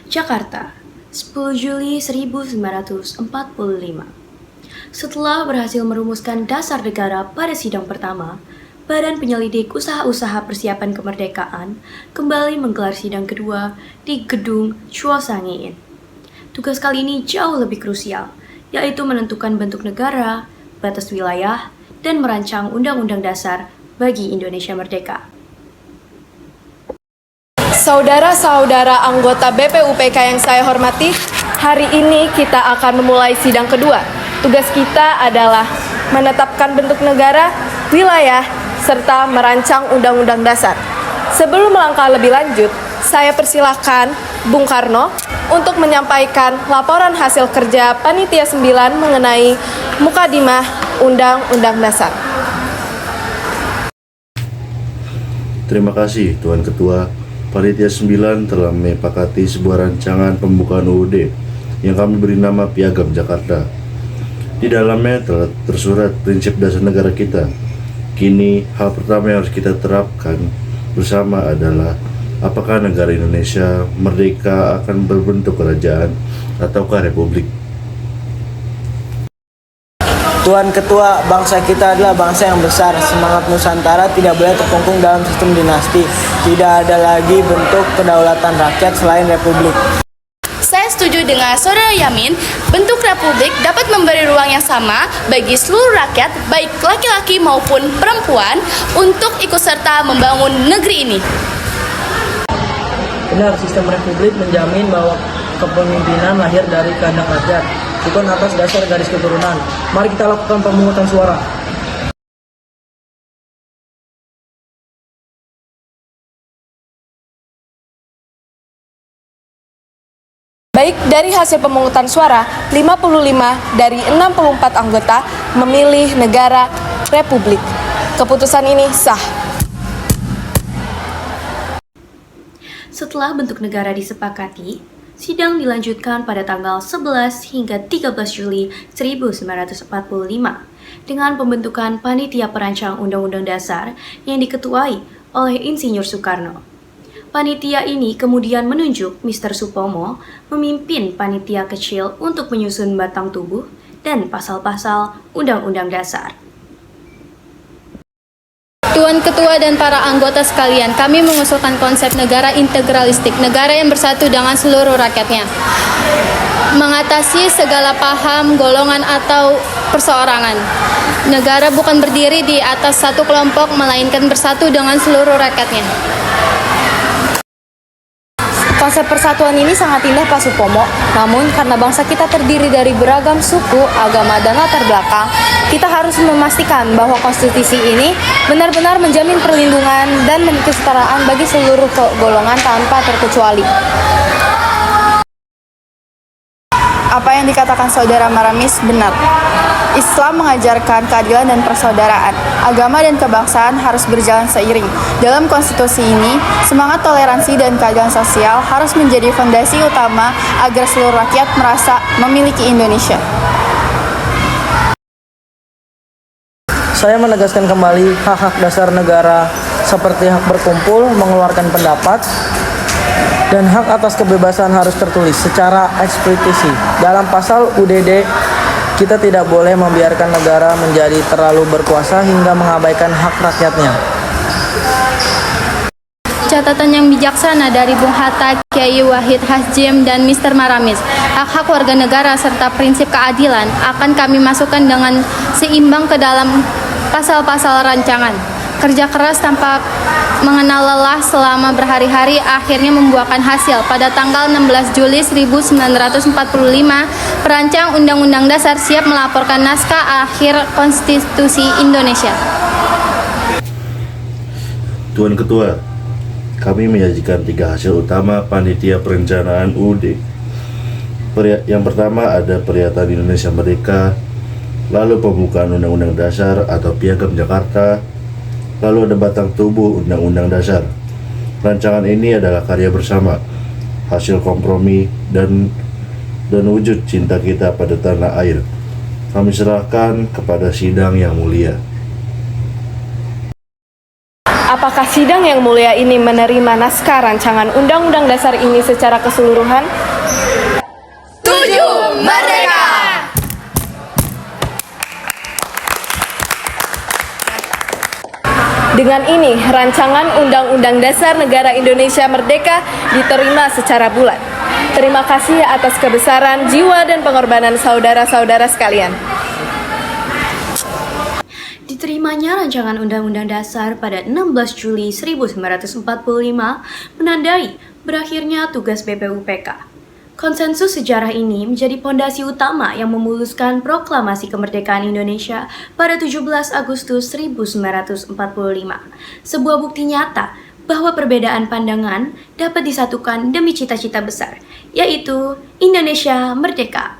Jakarta, 10 Juli 1945. Setelah berhasil merumuskan dasar negara pada sidang pertama, Badan Penyelidik Usaha-Usaha Persiapan Kemerdekaan kembali menggelar sidang kedua di Gedung Chua Sang-in. Tugas kali ini jauh lebih krusial, yaitu menentukan bentuk negara, batas wilayah, dan merancang Undang-Undang Dasar bagi Indonesia Merdeka. Saudara-saudara anggota BPUPK yang saya hormati, hari ini kita akan memulai sidang kedua. Tugas kita adalah menetapkan bentuk negara, wilayah, serta merancang Undang-Undang Dasar. Sebelum melangkah lebih lanjut, saya persilahkan Bung Karno untuk menyampaikan laporan hasil kerja Panitia 9 mengenai Mukadimah Undang-Undang Dasar. Terima kasih Tuan Ketua. Panitia 9 telah menyepakati sebuah rancangan pembukaan UUD yang kami beri nama Piagam Jakarta. Di dalamnya telah tersurat prinsip dasar negara kita. Kini, hal pertama yang harus kita terapkan bersama adalah apakah negara Indonesia merdeka akan berbentuk kerajaan ataukah republik. Tuan Ketua, bangsa kita adalah bangsa yang besar. Semangat Nusantara tidak boleh terkungkung dalam sistem dinasti. Tidak ada lagi bentuk kedaulatan rakyat selain republik. Saya setuju dengan Saudara Yamin, bentuk republik dapat memberi ruang yang sama bagi seluruh rakyat, baik laki-laki maupun perempuan, untuk ikut serta membangun negeri ini. Benar, sistem republik menjamin bahwa kepemimpinan lahir dari kehendak rakyat, bukan atas dasar garis keturunan. Mari kita lakukan pemungutan suara. Baik, dari hasil pemungutan suara, 55 dari 64 anggota memilih negara republik. Keputusan ini sah. Setelah bentuk negara disepakati, sidang dilanjutkan pada tanggal 11 hingga 13 Juli 1945 dengan pembentukan Panitia Perancang Undang-Undang Dasar yang diketuai oleh Insinyur Soekarno. Panitia ini kemudian menunjuk Mr. Supomo memimpin panitia kecil untuk menyusun batang tubuh dan pasal-pasal Undang-Undang Dasar. Tuan Ketua dan para anggota sekalian, kami mengusulkan konsep negara integralistik, negara yang bersatu dengan seluruh rakyatnya, mengatasi segala paham, golongan, atau perseorangan. Negara bukan berdiri di atas satu kelompok, melainkan bersatu dengan seluruh rakyatnya. Konsep persatuan ini sangat indah Pak Supomo, namun karena bangsa kita terdiri dari beragam suku, agama, dan latar belakang, kita harus memastikan bahwa konstitusi ini benar-benar menjamin perlindungan dan kesetaraan bagi seluruh golongan tanpa terkecuali. Apa yang dikatakan Saudara Maramis benar. Islam mengajarkan keadilan dan persaudaraan. Agama dan kebangsaan harus berjalan seiring. Dalam konstitusi ini, semangat toleransi dan keadilan sosial harus menjadi fondasi utama agar seluruh rakyat merasa memiliki Indonesia. Saya menegaskan kembali hak-hak dasar negara seperti hak berkumpul, mengeluarkan pendapat, dan hak atas kebebasan harus tertulis secara eksplisit. Dalam pasal UUD, kita tidak boleh membiarkan negara menjadi terlalu berkuasa hingga mengabaikan hak rakyatnya. Catatan yang bijaksana dari Bung Hatta, Kiai Wahid Hasyim, dan Mr. Maramis. Hak-hak warga negara serta prinsip keadilan akan kami masukkan dengan seimbang ke dalam pasal-pasal rancangan. Kerja keras tanpa mengenal lelah selama berhari-hari akhirnya membuahkan hasil. Pada tanggal 16 Juli 1945, perancang Undang-Undang Dasar siap melaporkan naskah akhir Konstitusi Indonesia. Tuan Ketua, kami menyajikan 3 hasil utama Panitia Perencanaan UUD. Yang pertama ada pernyataan Indonesia Merdeka, lalu pembukaan Undang-Undang Dasar atau Piagam Jakarta, lalu ada batang tubuh Undang-Undang Dasar. Rancangan ini adalah karya bersama, hasil kompromi dan wujud cinta kita pada tanah air. Kami serahkan kepada sidang yang mulia. Apakah sidang yang mulia ini menerima naskah rancangan Undang-Undang Dasar ini secara keseluruhan? Merdeka! Dengan ini, rancangan Undang-Undang Dasar Negara Indonesia Merdeka diterima secara bulat. Terima kasih atas kebesaran jiwa dan pengorbanan saudara-saudara sekalian. Diterimanya rancangan Undang-Undang Dasar pada 16 Juli 1945 menandai berakhirnya tugas BPUPK. Konsensus sejarah ini menjadi pondasi utama yang memuluskan proklamasi kemerdekaan Indonesia pada 17 Agustus 1945. Sebuah bukti nyata bahwa perbedaan pandangan dapat disatukan demi cita-cita besar, yaitu Indonesia merdeka.